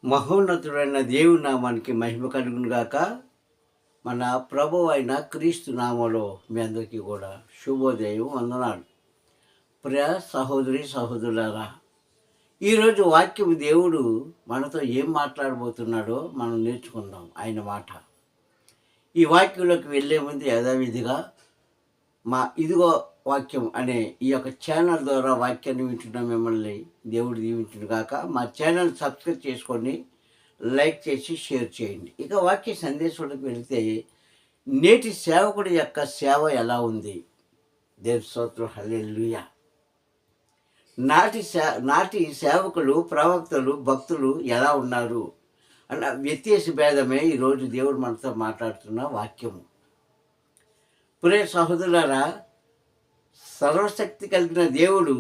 మహోన్నతుడైన దేవుని నామానికి మహిమ కలుగును గాక. మన ప్రభువు అయిన క్రీస్తు నామములో మీ అందరికీ కూడా శుభోదయం, వందనాలు. ప్రియ సహోదరి సహోదరులారా, ఈరోజు వాక్యము దేవుడు మనతో ఏం మాట్లాడబోతున్నాడో మనం నేర్చుకుందాం ఆయన మాట. ఈ వాక్యంలోకి వెళ్ళే ముందు యథావిధిగా ఇదిగో వాక్యం అనే ఈ యొక్క ఛానల్ ద్వారా వాక్యాన్ని వింటున్న మిమ్మల్ని దేవుడు దీవించును గాక. మా ఛానల్ సబ్స్క్రైబ్ చేసుకొని లైక్ చేసి షేర్ చేయండి. ఇక వాక్య సందేశంలోకి వెళితే, నేటి సేవకుడి యొక్క సేవ ఎలా ఉంది? దేవుని స్తోత్రం, హల్లెలూయా. నాటి సేవకులు, ప్రవక్తలు, భక్తులు ఎలా ఉన్నారు అన్న వ్యత్యాస భేదమే ఈరోజు దేవుడు మనతో మాట్లాడుతున్న వాక్యము. ప్రియ సహోదరులారా, సర్వశక్తి కలిగిన దేవుడు,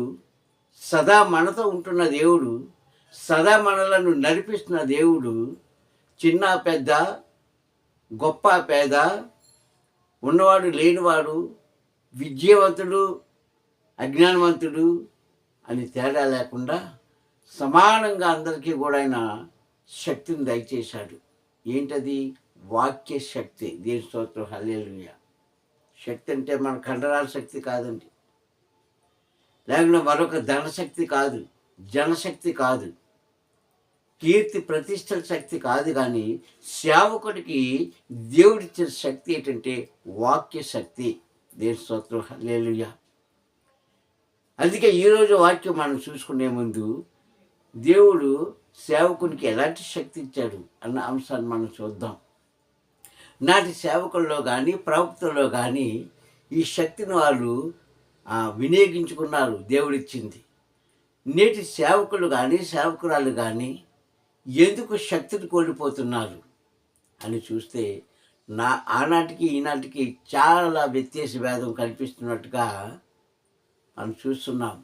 సదా మనతో ఉంటున్న దేవుడు, సదా మనలను నడిపిస్తున్న దేవుడు, చిన్న పెద్ద, గొప్ప పేద, ఉన్నవాడు లేనివాడు, విద్యావంతుడు అజ్ఞానవంతుడు అని తేడా లేకుండా సమానంగా అందరికీ కూడా ఆయన శక్తిని దయచేశాడు. ఏంటది? వాక్య శక్తి. దేవుని స్తోత్రం, హల్లెలూయా. శక్తి అంటే మన కండరాల శక్తి కాదండి, లేకుండా మరొక ధనశక్తి కాదు, జనశక్తి కాదు, కీర్తి ప్రతిష్టల శక్తి కాదు. కానీ సేవకుడికి దేవుడిచ్చిన శక్తి ఏంటంటే వాక్య శక్తి. దేవుని స్తోత్రం, హల్లెలూయా. అందుకే ఈరోజు వాక్యం మనం చూసుకునే ముందు దేవుడు సేవకునికి ఎలాంటి శక్తి ఇచ్చాడు అన్న అంశాన్ని మనం చూద్దాం. నాటి సేవకుల్లో కానీ ప్రవక్తల్లో కానీ ఈ శక్తిని వాళ్ళు వినియోగించుకున్నారు, దేవుడిచ్చింది. నేటి సేవకులు కానీ సేవకురాలు కానీ ఎందుకు శక్తిని కోల్పోతున్నారు అని చూస్తే, ఆనాటికి ఈనాటికి చాలా వ్యత్యాస భేదం కనిపిస్తున్నట్టుగా మనం చూస్తున్నాం.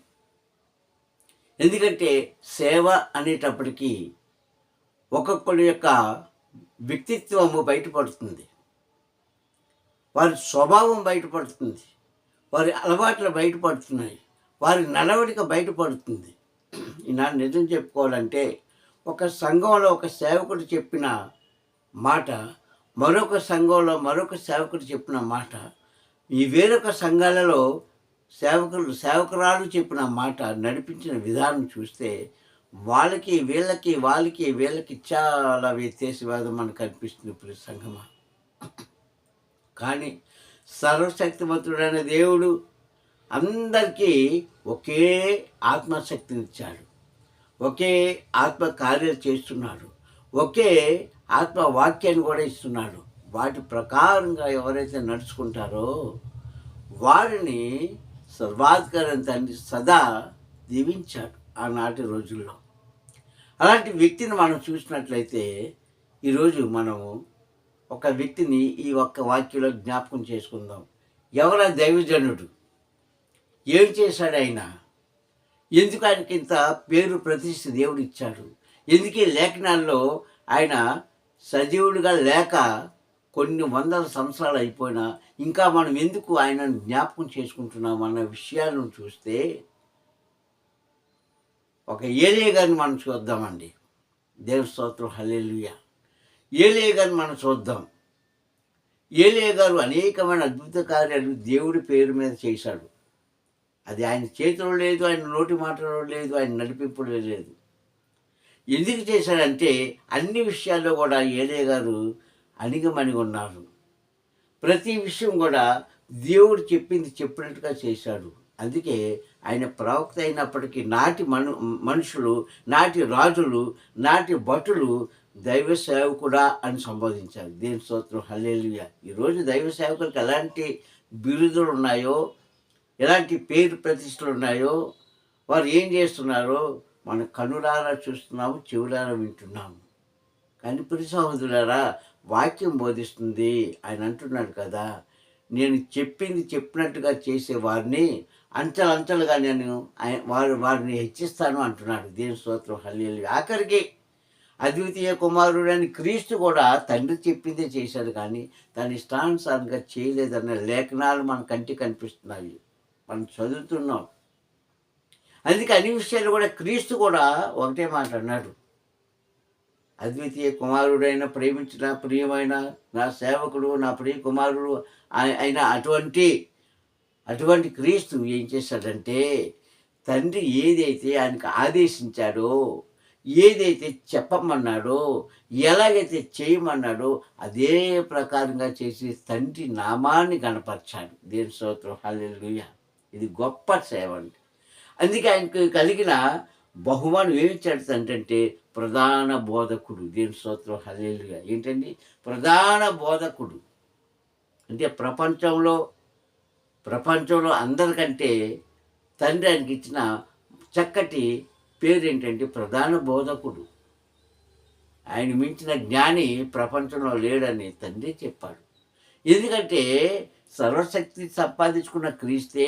ఎందుకంటే సేవ అనేటప్పటికీ ఒక్కొక్కరి యొక్క వ్యక్తిత్వము బయటపడుతుంది, వారి స్వభావం బయటపడుతుంది, వారి అలవాట్లు బయటపడుతున్నాయి, వారి నడవడిక బయటపడుతుంది. ఈనాడు నిజం చెప్పుకోవాలంటే, ఒక సంఘంలో ఒక సేవకుడు చెప్పిన మాట, మరొక సంఘంలో మరొక సేవకుడు చెప్పిన మాట, ఈ వేరొక సంఘాలలో సేవకురాలు చెప్పిన మాట, నడిపించిన విధానం చూస్తే వాళ్ళకి వీళ్ళకి చాలా వ్యత్యాసవాదం మనకు కనిపిస్తుంది ఇప్పుడు సంఘమా. కానీ సర్వశక్తిమంతుడైన దేవుడు అందరికీ ఒకే ఆత్మశక్తినిచ్చాడు, ఒకే ఆత్మ కార్యాలు చేస్తున్నాడు, ఒకే ఆత్మ వాక్యాన్ని కూడా ఇస్తున్నాడు. వాటి ప్రకారంగా ఎవరైతే నడుచుకుంటారో వారిని సర్వాధికారం తండ్రి సదా దీవించాడు ఆనాటి రోజుల్లో. అలాంటి వ్యక్తిని మనం చూసినట్లయితే ఈరోజు మనము ఒక వ్యక్తిని ఈ ఒక్క వాక్యంలో జ్ఞాపకం చేసుకుందాం. ఎవరా దైవజనుడు? ఏం చేశాడు ఆయన? ఎందుకు ఆయనకి ఇంత పేరు ప్రతిష్ఠ దేవుడు ఇచ్చాడు? ఎందుకు ఈ లేఖనాల్లో ఆయన సజీవుడిగా లేక కొన్ని వందల సంవత్సరాలు అయిపోయినా ఇంకా మనం ఎందుకు ఆయనను జ్ఞాపకం చేసుకుంటున్నాం అన్న విషయాలను చూస్తే, ఒక ఏలియా గారిని మనం చూద్దామండి. దేవుని స్తోత్రం, హల్లెలూయా. ఏలియా గారిని మనం చూద్దాం. ఏలియా గారు అనేకమైన అద్భుత కార్యాలు దేవుడి పేరు మీద చేశాడు. అది ఆయన చేతిలో లేదు, ఆయన నోటి మాటలో లేదు, ఆయన నడిపింపులో లేదు. ఎందుకు చేశాడంటే అన్ని విషయాల్లో కూడా ఏలియా గారు అణిగమణిగి ఉన్నారు. ప్రతి విషయం కూడా దేవుడు చెప్పింది చెప్పినట్టుగా చేశాడు. అందుకే ఆయన ప్రవక్త అయినప్పటికీ నాటి మనుషులు, నాటి రాజులు, నాటి భటులు దైవ సేవకుడా అని సంబోధించారు. దేవుని స్తోత్రం, హల్లెలూయా. ఈరోజు దైవ సేవకులకు ఎలాంటి బిరుదులు ఉన్నాయో, ఎలాంటి పేరు ప్రతిష్టలు ఉన్నాయో, వారు ఏం చేస్తున్నారో మన కనులారా చూస్తున్నాము, చెవులారా వింటున్నాము. కానీ ప్రియ సహోదరులారా, వాక్యం బోధిస్తుంది. ఆయన అంటున్నాడు కదా, నేను చెప్పింది చెప్పినట్టుగా చేసే వారిని అంచెలంచెలుగా నేను వారిని హెచ్చిస్తాను అంటున్నాడు. దేవుని స్తోత్రం, హల్లెలూయా. ఆఖరికి అద్వితీయ కుమారుడని క్రీస్తు కూడా తండ్రి చెప్పిందే చేశాడు, కానీ తన ఇష్టానుసారంగా చేయలేదన్న లేఖనాలు మన కంటికి కనిపిస్తున్నాయి, మనం చదువుతున్నాం. అందుకే అన్ని విషయాలు కూడా క్రీస్తు కూడా ఒకటే మాట అన్నాడు, అద్వితీయ కుమారుడైన ప్రేమించిన ప్రియమైన నా సేవకుడు నా ప్రియ కుమారుడు అయిన అటువంటి క్రీస్తు ఏం చేశాడంటే తండ్రి ఏదైతే ఆయనకు ఆదేశించాడో, ఏదైతే చెప్పమన్నాడో, ఎలాగైతే చేయమన్నాడో అదే ప్రకారంగా చేసి తండ్రి నామాన్ని గణపరిచాడు. దేవుని స్తోత్రం, హల్లెలూయా. ఇది గొప్ప సేవ అండి. అందుకే ఆయనకు కలిగిన బహుమానం ఏమిచ్చాడు తండ్రి ప్రధాన బోధకుడు. దేవుని స్తోత్రం, హల్లెలూయా. ఏంటండి ప్రధాన బోధకుడు అంటే ప్రపంచంలో అందరికంటే తండ్రి ఆయనకి ఇచ్చిన చక్కటి పేరు ఏంటంటే ప్రధాన బోధకుడు. ఆయన మించిన జ్ఞాని ప్రపంచంలో లేడని తండ్రి చెప్పాడు. ఎందుకంటే సర్వశక్తి సంపాదించుకున్న క్రీస్తే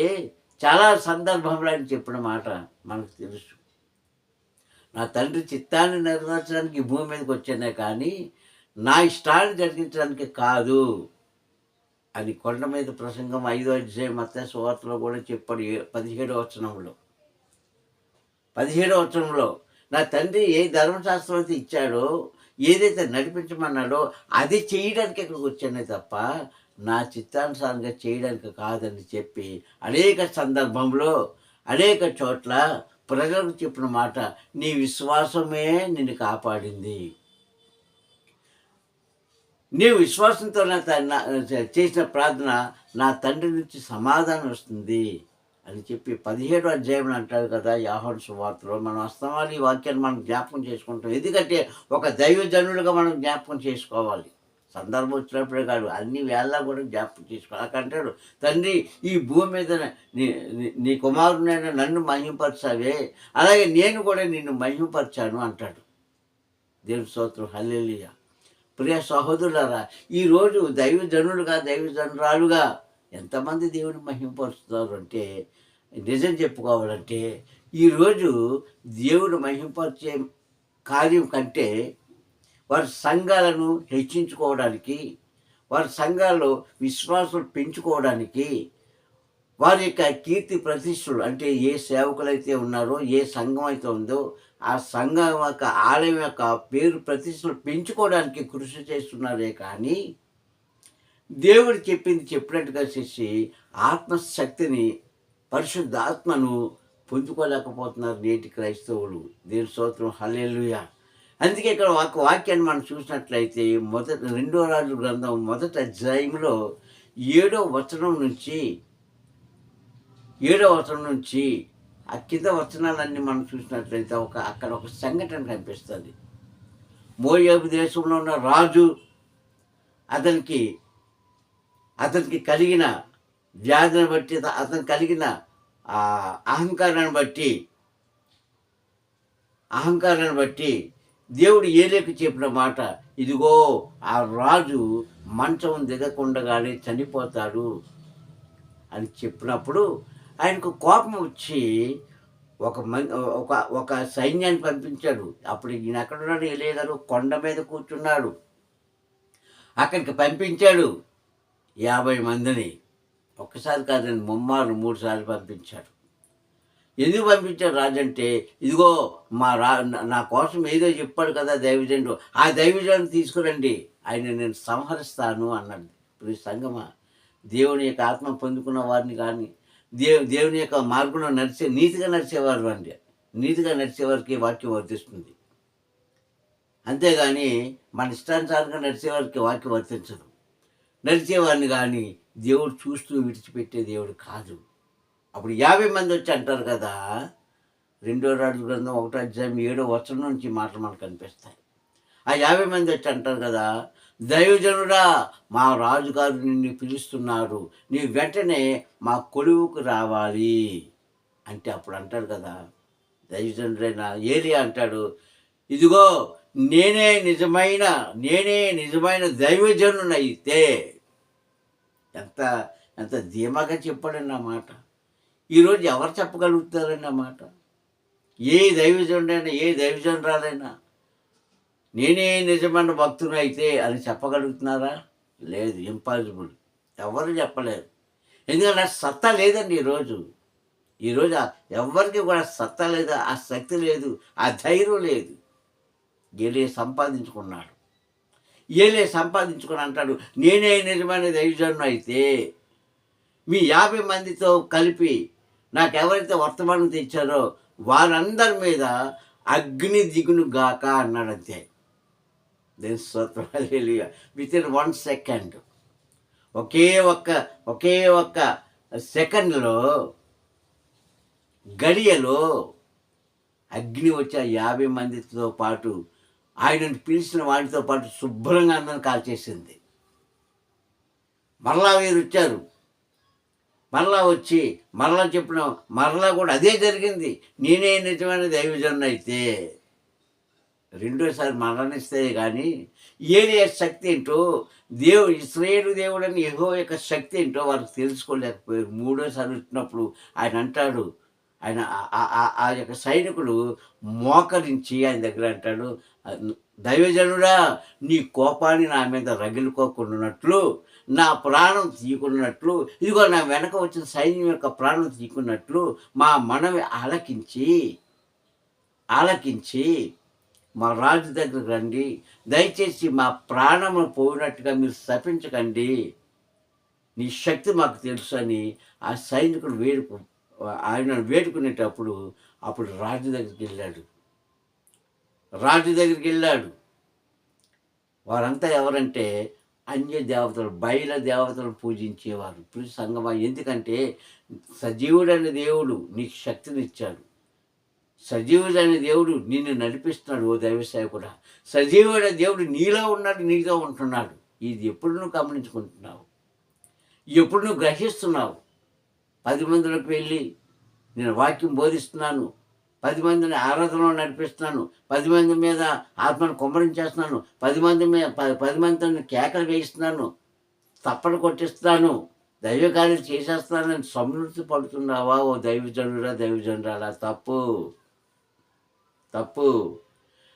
చాలా సందర్భంలో ఆయన చెప్పిన మాట మనకు తెలుసు. నా తండ్రి చిత్తాన్ని నెరవేర్చడానికి భూమి మీదకి వచ్చానే కానీ నా ఇష్టాన్ని జరిగించడానికి కాదు అని కొండ మీద ప్రసంగం 5వ అధ్యాయం మత్తయి సువార్తలో కూడా చెప్పాడు. 17వ వచనంలో నా తండ్రి ఏ ధర్మశాస్త్రం అయితే ఇచ్చాడో, ఏదైతే నడిపించమన్నాడో అది చేయడానికి ఇక్కడికి వచ్చానే తప్ప నా చిత్తానుసారంగా చేయడానికి కాదని చెప్పి అనేక సందర్భంలో అనేక చోట్ల ప్రజలకు చెప్పిన మాట, నీ విశ్వాసమే నిన్ను కాపాడింది, నీ విశ్వాసంతో చేసిన ప్రార్థన నా తండ్రి నుంచి సమాధానం వస్తుంది అని చెప్పి 17వ అధ్యాయం అంటారు కదా యోహాను సువార్తలో. మనం అస్తమానం ఈ వాక్యాన్ని మనం జ్ఞాపకం చేసుకుంటాం. ఎందుకంటే ఒక దైవజనులుగా మనం జ్ఞాపకం చేసుకోవాలి. సందర్భం వచ్చినప్పుడే కాదు, అన్ని వేళ కూడా జ్ఞాపకం చేసుకోవాలి. అక్కడంటాడు, తండ్రి ఈ భూమి మీద నీ కుమారునైనా నన్ను మహిమపరచావే, అలాగే నేను కూడా నిన్ను మహిమపరిచాను అంటాడు. దేవుని స్తోత్రం, హల్లెలూయా. ప్రియ సహోదరులారా, ఈరోజు దైవజనురాలుగా ఎంతమంది దేవుని మహిమపరుస్తున్నారు అంటే, నిజం చెప్పుకోవాలంటే ఈరోజు దేవుడు మహిమపరిచే కార్యం కంటే వారి సంఘాలను హెచ్చించుకోవడానికి, వారి సంఘాల్లో విశ్వాసం పెంచుకోవడానికి, వారి యొక్క కీర్తి ప్రతిష్టలు అంటే ఏ సేవకులైతే ఉన్నారో, ఏ సంఘం అయితే ఉందో ఆ సంఘం యొక్క ఆలయం యొక్క పేరు ప్రతిష్టలు పెంచుకోవడానికి కృషి చేస్తున్నారే కానీ దేవుడు చెప్పింది చెప్పినట్టుగా చేసి ఆత్మశక్తిని, పరిశుద్ధాత్మను పొందుకోలేకపోతున్నారు నేటి క్రైస్తవులు. దేవుని స్తోత్రం, హల్లెలూయా. అందుకే ఇక్కడ ఒక వాక్యాన్ని మనం చూసినట్లయితే 2వ రాజుల గ్రంథం 1వ అధ్యాయంలో 7వ వచనం నుంచి ఆ కింద వచనాలన్నీ మనం చూసినట్లయితే అక్కడ ఒక సంఘటన కనిపిస్తుంది. మోయాబు దేశంలో ఉన్న రాజు అతనికి కలిగిన వ్యాధిని బట్టి, అతనికి కలిగిన అహంకారాన్ని బట్టి దేవుడు ఏలేకు చెప్పిన మాట, ఇదిగో ఆ రాజు మంచం దిగకుండగానే చనిపోతాడు అని చెప్పినప్పుడు ఆయనకు కోపం వచ్చి ఒక సైన్యాన్ని పంపించాడు. అప్పుడు ఈయన ఎక్కడున్నాడు, ఎలియా కొండ మీద కూర్చున్నాడు. అక్కడికి పంపించాడు 50 మందిని. ఒక్కసారి కాదండి, 3 సార్లు పంపించాడు. ఎందుకు పంపించాడు రాజు అంటే, ఇదిగో నా కోసం ఏదో చెప్పాడు కదా దైవజనుడు, ఆ దైవజనుడు తీసుకురండి, ఆయన నేను సంహరిస్తాను అన్నాడు. ఇప్పుడు ఈ సంగమా, దేవుని యొక్క ఆత్మ పొందుకున్న వారిని కానీ దేవుని యొక్క మార్గంలో నీతిగా నడిచేవారికి వాక్యం వర్తిస్తుంది. అంతేగాని మన ఇష్టానుసారంగా నడిచేవారికి వాక్యం వర్తించదు. నడిచేవారిని కానీ దేవుడు చూస్తూ విడిచిపెట్టే దేవుడు కాదు. అప్పుడు 50 మంది వచ్చి అంటారు కదా, 2వ రాజుల గ్రంథం 1వ అధ్యాయం 7వ వచనం నుంచి మాటలు మనకు కనిపిస్తాయి. ఆ 50 మంది వచ్చి అంటారు కదా, దైవజనుడా మా రాజుగారు నిన్ను పిలుస్తున్నారు, నీ వెంటనే మా కొలువుకు రావాలి అంటే అప్పుడు అంటాడు కదా దైవజనుడైన ఏలియా అంటాడు, ఇదిగో నేనే నిజమైన దైవజనునైతే. ఎంత ఎంత ధీమాగా చెప్పాడండి ఆ మాట. ఈరోజు ఎవరు చెప్పగలుగుతారండి ఆ మాట? ఏ దైవజనుడైనా, ఏ దైవజనురాలైనా నేనే నిజమైన భక్తునైతే అని చెప్పగలుగుతున్నారా? లేదు, ఇంపాసిబుల్. ఎవరు చెప్పలేరు. ఎందుకంటే ఆ సత్తా లేదండి ఈరోజు ఎవరికి కూడా సత్తా లేదు, ఆ శక్తి లేదు, ఆ ధైర్యం లేదు. ఏలియా సంపాదించుకున్నాడు. ఏలియా సంపాదించుకొని అంటాడు, నేనే నిజమైన దైవజనుడు అయితే మీ 50 మందితో కలిపి నాకెవరైతే వర్తమానం తెచ్చారో వారందరి మీద అగ్ని దిగును గాక అన్నాడంతే. దేవుని స్తోత్రం, హల్లెలూయా. వితిన్ 1 సెకండ్, ఒకే ఒక్క సెకండ్‌లో, గడియలో అగ్ని వచ్చి ఆ 50 మందితో పాటు ఆయనను పిలిచిన వాడితో పాటు శుభ్రంగా అందరిని కాల్చేసింది. మరలా వీరొచ్చారు. మరలా వచ్చి మరలా చెప్పిన మరలా కూడా అదే జరిగింది. నేనే నిజమైన దైవజనుడైతే రెండోసారి మరణిస్తే కానీ ఏలియా శక్తి ఏంటో, ఇశ్రాయేలు దేవుడని యెహోవా యొక్క శక్తి ఏంటో వారికి తెలుసుకోలేకపోయారు. మూడోసారి వచ్చినప్పుడు ఆయన అంటాడు, ఆయన ఆ యొక్క సైనికుడు మోకరించి ఆయన దగ్గర అంటాడు, దైవజనుడా నీ కోపాన్ని నా మీద రగిలిపోకున్నట్లు, నా ప్రాణం తీయకున్నట్లు, ఇదిగో నా వెనక వచ్చిన సైన్యం యొక్క ప్రాణం తీయకున్నట్లు మా మనవి ఆలకించి మా రాజు దగ్గరకు రండి, దయచేసి మా ప్రాణము పోయినట్టుగా మీరు శపించకండి, నీ శక్తి మాకు తెలుసు అని ఆ సైనికుడు ఆయనను వేడుకునేటప్పుడు అప్పుడు రాజు దగ్గరికి వెళ్ళాడు. వారంతా ఎవరంటే అన్య దేవతలు, బయల దేవతలను పూజించేవారు. ఇప్పుడు సంగమా, ఎందుకంటే సజీవుడైన దేవుడు నీకు శక్తినిచ్చాడు. సజీవుడైన దేవుడు నిన్ను నడిపిస్తున్నాడు. ఓ దైవ సేవకుడా, సజీవుడైన దేవుడు నీలో ఉన్నాడు, నీతో ఉంటున్నాడు. ఇది ఎప్పుడు నువ్వు గమనించుకుంటున్నావు? ఎప్పుడు నువ్వు గ్రహిస్తున్నావు? 10 మందిలోకి వెళ్ళి నేను వాక్యం బోధిస్తున్నాను, 10 మందిని ఆరాధనలో నడిపిస్తున్నాను, 10 మంది మీద ఆత్మను కుమ్మరించేస్తున్నాను, 10 మందితో కేకలు వేయిస్తున్నాను, తప్పలు కొట్టిస్తాను, దైవ కార్యాలు చేసేస్తానని సమృద్ధి పడుతున్నావా? ఓ దైవజనురాలా, తప్పు.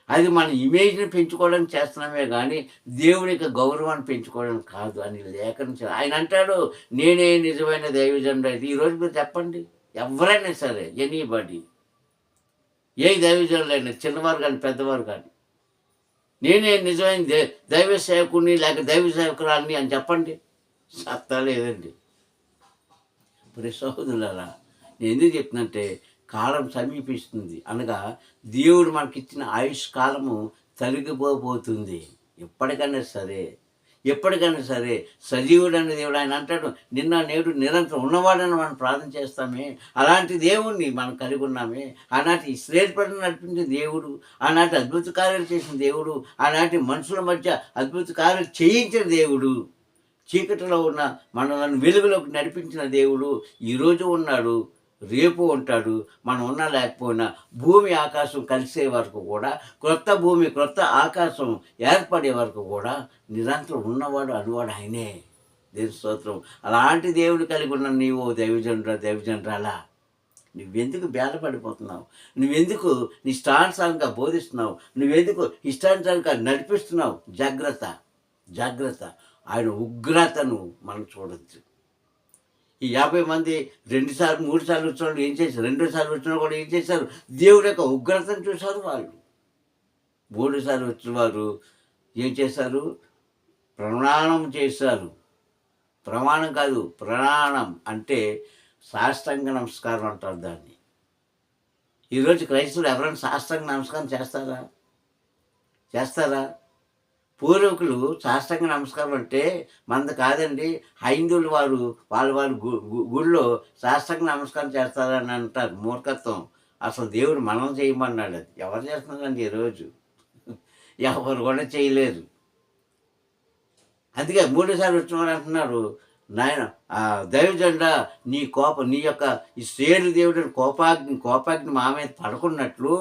అది మన ఇమేజ్ని పెంచుకోవడానికి చేస్తున్నామే కానీ దేవుని యొక్క గౌరవాన్ని పెంచుకోవడానికి కాదు అని లేఖనం ఆయన అంటాడు, నేనే నిజమైన దైవజనుడు అయితే. ఈరోజు మీరు చెప్పండి, ఎవరైనా సరే, ఎనీబడి, ఏ దైవజనులైనా, చిన్నవారు కానీ పెద్దవారు కానీ, నేనే నిజమైన దైవ సేవకుని లేక దైవ సేవకురాలని అని చెప్పండి, సత్తా లేదండి. ఇప్పుడు సహోదరులారా, నేను ఎందుకు చెప్తున్నంటే కాలం సమీపిస్తుంది అనగా దేవుడు మనకిచ్చిన ఆయుష్ కాలము తరిగిపోతుంది. ఎప్పటికైనా సరే సజీవుడు అనే దేవుడు ఆయన అంటాడు, నిన్న నేడు నిరంతరం ఉన్నవాడని మనం ప్రార్థన చేస్తామే, అలాంటి దేవుణ్ణి మనం కలిగి ఉన్నామే. ఆనాటి ఇశ్రాయేలు ప్రజలను నడిపించిన దేవుడు, ఆనాటి అద్భుత కార్యాలు చేసిన దేవుడు, ఆనాటి మనుషుల మధ్య అద్భుత కార్యాలు చేయించిన దేవుడు, చీకటిలో ఉన్న మనలను వెలుగులోకి నడిపించిన దేవుడు ఈరోజు ఉన్నాడు, రేపు ఉంటాడు. మనం ఉన్నా లేకపోయినా భూమి ఆకాశం కలిసే వరకు కూడా, క్రొత్త భూమి క్రొత్త ఆకాశం ఏర్పడే వరకు కూడా నిరంతరం ఉన్నవాడు అనువాడు ఆయనే. దేవుని స్తోత్రం. అలాంటి దేవుడు కలిగి ఉన్న నీవు దైవజనురాలా, నువ్వెందుకు బేదపడిపోతున్నావు? నువ్వెందుకు నీ ఇష్టానుసారంగా బోధిస్తున్నావు? నువ్వెందుకు ఇష్టానుసారంగా నడిపిస్తున్నావు? జాగ్రత్త. ఆయన ఉగ్రతను మనం చూడొచ్చు. ఈ 50 మంది 2 సార్లు 3 సార్లు వచ్చిన వాళ్ళు ఏం చేశారు? 2 సార్లు వచ్చిన కూడా ఏం చేశారు? దేవుడి యొక్క ఉగ్రతను చూశారు వాళ్ళు. 3 సార్లు వచ్చిన వారు ఏం చేశారు? ప్రమాణం చేశారు. ప్రమాణం కాదు, ప్రాణం అంటే సాష్టాంగ నమస్కారం అంటారు దాన్ని. ఈరోజు క్రైస్తవులు ఎవరైనా సాష్టాంగ నమస్కారం చేస్తారా? పూర్వీకులు సాష్టాంగ నమస్కారం అంటే మనది కాదండి. హైందువులు వాళ్ళ గుడిలో సాష్టాంగ నమస్కారం చేస్తారని అంటారు. మూర్ఖత్వం. అసలు దేవుడు మనం చేయమన్నాడు. అది ఎవరు చేస్తున్నారండి ఈరోజు? ఎవరు కూడా చేయలేరు. అందుకే 3 సార్లు వచ్చిన వారు అంటున్నారు, నాయన దైవజనుడా, నీ యొక్క ఈ సేలు దేవుడిని కోపాగ్ని మా మీద పడుకున్నట్లు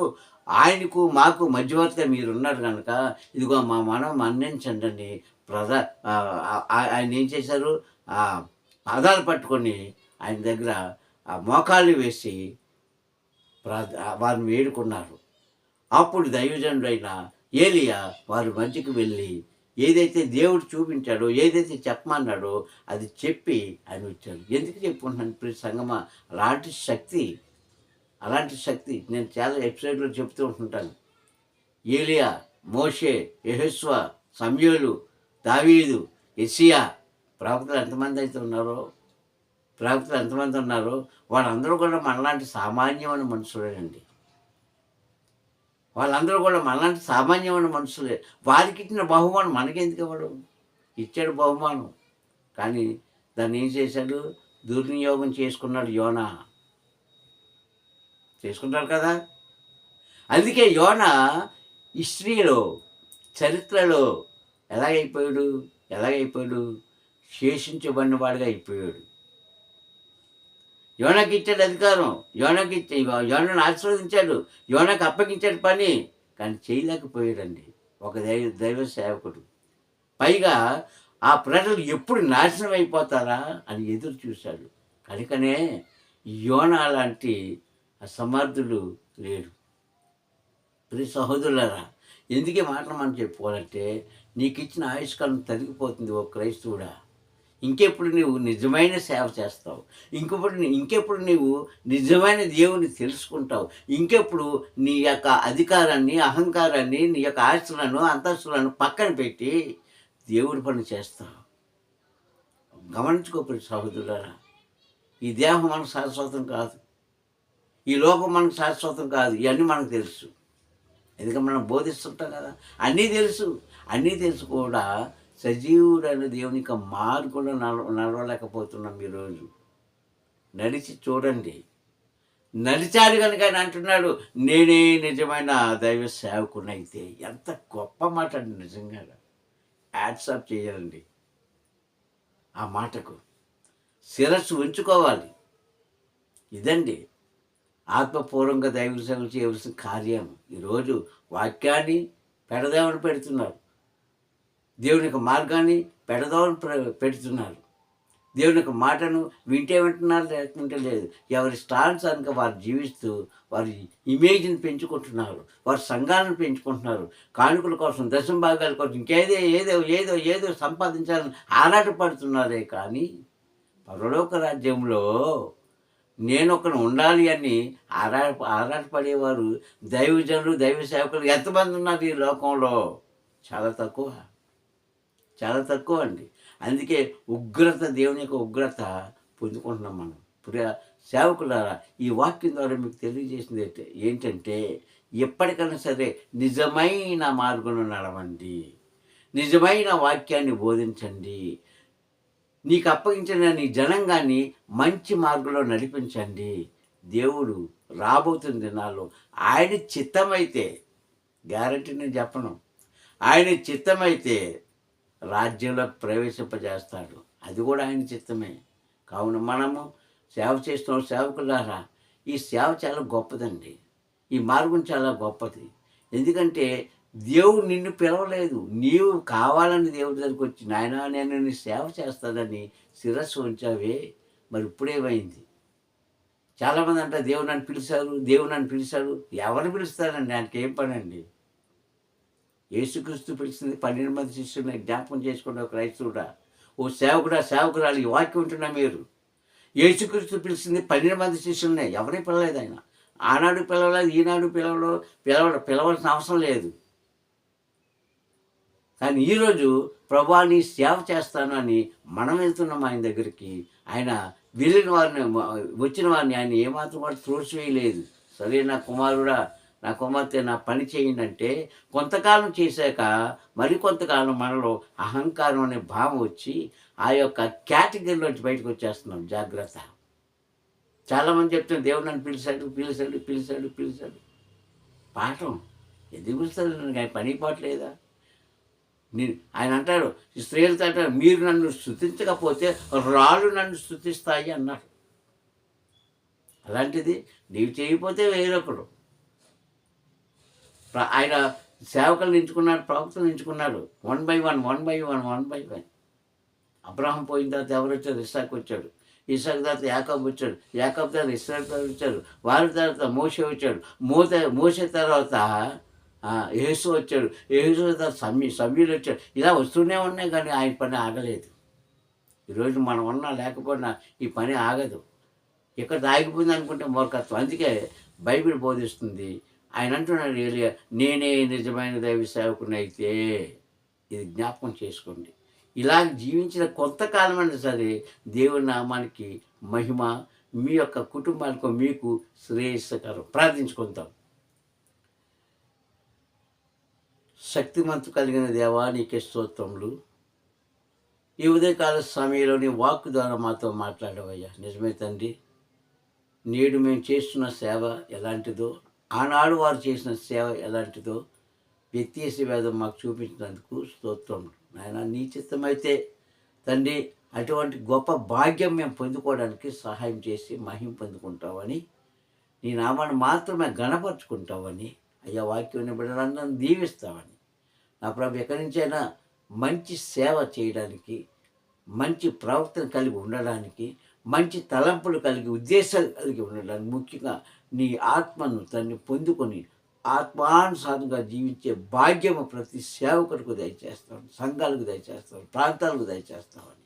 ఆయనకు మాకు మధ్యవర్తిగా మీరున్నారు కనుక ఇదిగో మా మనం మన్నించండి అని ఆయన ఏం చేశారు? పాదాలు పట్టుకొని ఆయన దగ్గర మోకాళ్ళు వేసి వారిని వేడుకున్నారు. అప్పుడు దైవజనుడైన ఏలియా వారి మధ్యకి వెళ్ళి ఏదైతే దేవుడు చూపించాడో, ఏదైతే చెప్పమన్నాడో అది చెప్పి ఆయన వచ్చాడు. ఎందుకు చెప్పుకుంటున్నాను ప్రతి సంగమా? అలాంటి శక్తి నేను చాలా ఎపిసోడ్లో చెప్తూ ఉంటుంటాను. ఏలియా మోషే, యెహోషువ, సమూయేలు, దావీదు, యెషయా ప్రవక్తలు ఎంతమంది ఉన్నారో వాళ్ళందరూ కూడా మనలాంటి సామాన్యమైన మనుషులేనండి. వాళ్ళందరూ కూడా మనలాంటి సామాన్యమైన మనుషులే. వారికి ఇచ్చిన బహుమానం మనకెందుకు ఇవ్వడు? ఇచ్చాడు బహుమానం. కానీ దాన్ని ఏం చేశాడు? దుర్వినియోగం చేసుకున్నాడు యోనా. చేసుకుంటారు కదా! అందుకే యోనా హిస్టరీలో, చరిత్రలో ఎలాగైపోయాడు? శేషించబడిన వాడిగా అయిపోయాడు. యోనాకి ఇచ్చాడు అధికారం, యోనాను ఆశీర్వదించాడు, యోనాకు అప్పగించాడు పని. కానీ చేయలేకపోయాడండి ఒక దైవ సేవకుడు. పైగా ఆ ప్రజలు ఎప్పుడు నాశనం అయిపోతారా అని ఎదురు చూశాడు. కనుకనే యోనా లాంటి అసమర్థుడు లేడు. ప్రియ సహోదరులారా, ఎందుకు ఈ మాటలు మనం చెప్పుకోవాలంటే, నీకు ఇచ్చిన ఆయుష్కాలం తరిగిపోతుంది ఓ క్రైస్తవుడా. ఇంకెప్పుడు నీవు నిజమైన సేవ చేస్తావు? ఇంకెప్పుడు నీవు నిజమైన దేవుని తెలుసుకుంటావు? ఇంకెప్పుడు నీ యొక్క అధికారాన్ని, అహంకారాన్ని, నీ యొక్క ఆస్తులను, అంతస్తులను పక్కన పెట్టి దేవుడి పని చేస్తావు? గమనించుకోకపోతే సహోదరులారా, ఈ దేహం మనకు శాశ్వతం కాదు, ఈ లోకం మనకు శాశ్వతం కాదు. ఇవన్నీ మనకు తెలుసు, ఎందుకంటే మనం బోధిస్తుంటాం కదా. అన్నీ తెలుసు కూడా సజీవుడైన దేవుని యొక్క మార్గంలో నడవలేకపోతున్నాం. ఈరోజు నడిచి చూడండి. నడిచాడు కనుక ఆయన అంటున్నాడు, నేనే నిజమైన దైవ సేవకునైతే. ఎంత గొప్ప మాట అండి, నిజంగా యాడ్సాప్ చేయాలండి ఆ మాటకు. శిరస్సు ఉంచుకోవాలి. ఇదండి ఆత్మపూర్వంగా దైవ సేవ చేయవలసిన కార్యం. ఈరోజు వాక్యాన్ని పెడుతున్నారు, దేవుని యొక్క మార్గాన్ని పెడుతున్నారు, దేవుని యొక్క మాటను వింటున్నారు, లేకుంటే లేదు. ఎవరి స్థానానికి వారు జీవిస్తూ వారి ఇమేజ్ని పెంచుకుంటున్నారు, వారి సంఘాలను పెంచుకుంటున్నారు. కానుకల కోసం, దశమ భాగాల కోసం, ఏదో సంపాదించాలని ఆరాటపడుతున్నారే. కానీ పరలోక రాజ్యంలో నేనొకరు ఉండాలి అని ఆరాటపడేవారు దైవజనులు, దైవ సేవకులు ఎంతమంది ఉన్నారు ఈ లోకంలో? చాలా తక్కువ అండి. అందుకే ఉగ్రత, దేవుని యొక్క ఉగ్రత పొందుకుంటున్నాం మనం. ఇప్పుడు సేవకులారా, ఈ వాక్యం ద్వారా మీకు తెలియజేసింది ఏంటంటే, ఎప్పటికైనా సరే నిజమైన మార్గంలో నడవండి, నిజమైన వాక్యాన్ని బోధించండి, నీకు అప్పగించిన నీ జనాంగాన్ని మంచి మార్గంలో నడిపించండి. దేవుడు రాబోతున్న దినాల్లో ఆయన చిత్తమైతే, గ్యారంటీ నేను చెప్పను, ఆయన చిత్తమైతే రాజ్యంలో ప్రవేశింపజేస్తాడు. అది కూడా ఆయన చిత్తమే. కావున మనము సేవ చేస్తున్న సేవకులారా, ఈ సేవ చాలా గొప్పదండి, ఈ మార్గం చాలా గొప్పది. ఎందుకంటే దేవుడు నిన్ను పిలవలేదు, నీవు కావాలని దేవుడి దగ్గరికి వచ్చి, నాయన నేను నీ సేవ చేస్తానని శిరస్సు ఉంచావే. మరి ఇప్పుడేమైంది? చాలామంది అంటారు, దేవుడు నన్ను పిలిచాడు. ఎవరు పిలుస్తారండి? ఆయనకి ఏం పని అండి? యేసుక్రీస్తు పిలిచింది 12 మంది శిష్యుల్ని. జ్ఞాపకం చేసుకున్న క్రైస్తవుడా, ఓ సేవకురాలు, ఈ వాక్యం ఉంటున్నా మీరు. యేసుక్రీస్తు పిలిచింది 12 మంది శిష్యులనే, ఎవరిని పిలవలేదు ఆయన. ఆనాడు పిలవలేదు, ఈనాడు పిలవాల్సిన అవసరం లేదు. కానీ ఈరోజు ప్రభువా నీ సేవ చేస్తాను అని మనం వెళ్తున్నాం ఆయన దగ్గరికి. ఆయన వచ్చిన వారిని ఆయన ఏమాత్రం కూడా త్రోసివేయలేదు. సరే నా కుమారుడా, నా కుమార్తె, నా పని చేయండి అంటే, కొంతకాలం చేశాక మరికొంతకాలం మనలో అహంకారం అనే భావం వచ్చి ఆ యొక్క కేటగిరీలోంచి బయటకు వచ్చేస్తున్నాం. జాగ్రత్త. చాలామంది చెప్తున్నారు, దేవుడు నన్ను పిలిచాడు. పాఠం ఎందుకు పిలుస్తాడు? ఆయన పని పాటలేదా? ఆయన అంటాడు, స్త్రీలతో అంటారు, మీరు నన్ను స్తుతించకపోతే రాళ్ళు నన్ను స్తుతిస్తాయి అన్నాడు. అలాంటిది నీవు చేయకపోతే వేరొకడు. ఆయన సేవకులను ఎంచుకున్నాడు, ప్రవక్తలను ఎంచుకున్నాడు. 1 by 1. అబ్రహాం పోయిన తర్వాత ఎవరు వచ్చారు? ఇస్సాకు వచ్చాడు. ఇస్సాకు తర్వాత యాకోబు వచ్చాడు. యాకోబు తర్వాత ఇశ్రాయేలు వచ్చాడు. వారి తర్వాత మోషే వచ్చాడు. మోషే తర్వాత యేసు వచ్చాడు. యేసు తర్వాత సమూయేలు వచ్చాడు. ఇలా వస్తూనే ఉన్నాయి, కానీ ఆయన పని ఆగలేదు. ఈరోజు మనం ఉన్నా లేకపోయినా ఈ పని ఆగదు. ఇక్కడ ఆగిపోయింది అనుకుంటే మూర్ఖత్వం. అందుకే బైబిల్ బోధిస్తుంది, ఆయన అంటున్నాడు ఏలియా, నేనే నిజమైన దైవ సేవకునైతే. ఇది జ్ఞాపకం చేసుకోండి. ఇలా జీవించిన కొంతకాలమైనా సరే దేవుని నామానికి మహిమ, మీ యొక్క కుటుంబానికి మీకు శ్రేయస్కరం. ప్రార్థించుకుంటాం. శక్తిమంతు కలిగిన దేవా, నీకే స్తోత్రములు. ఈ ఉదయకాల సమయంలో నీ వాక్కు ద్వారా మాతో మాట్లాడవయ్యా. నిజమే తండ్రి, నేడు మేము చేస్తున్న సేవ ఎలాంటిదో, ఆనాడు వారు చేసిన సేవ ఎలాంటిదో వ్యత్యాస భేదం మాకు చూపించినందుకు స్తోత్రం. నాయన, నీ చిత్తమైతే తండ్రి అటువంటి గొప్ప భాగ్యం మేము పొందుకోవడానికి సహాయం చేసి మహిమ పొందుకుంటామని, నీ నామాన్ని మాత్రమే గణపరుచుకుంటామని, అయ్యా వాక్యం బిడ్డలందరినీ దీవిస్తామని, నా ప్రభు ఎక్కడి నుంచైనా మంచి సేవ చేయడానికి, మంచి ప్రవర్తన కలిగి ఉండడానికి, మంచి తలంపులు కలిగి ఉద్దేశాలు కలిగి ఉండడానికి, ముఖ్యంగా నీ ఆత్మను తన్ని పొందుకొని ఆత్మానుసారంగా జీవించే భాగ్యము ప్రతి సేవకులకు దయచేస్తాం, సంఘాలకు దయచేస్తాం, ప్రాంతాలకు దయచేస్తామని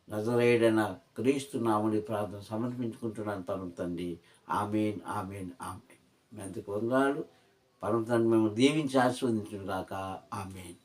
నజరేయుడైన క్రీస్తు నామని ప్రార్థన సమర్పించుకుంటున్నాను పరమ తండ్రి. ఆమేన్, ఆమేన్, ఆమేన్. మీ అంతకు వందనాలు. పరమ తండ్రి మేము దీవించి ఆశీర్వదించును గాక. ఆమేన్.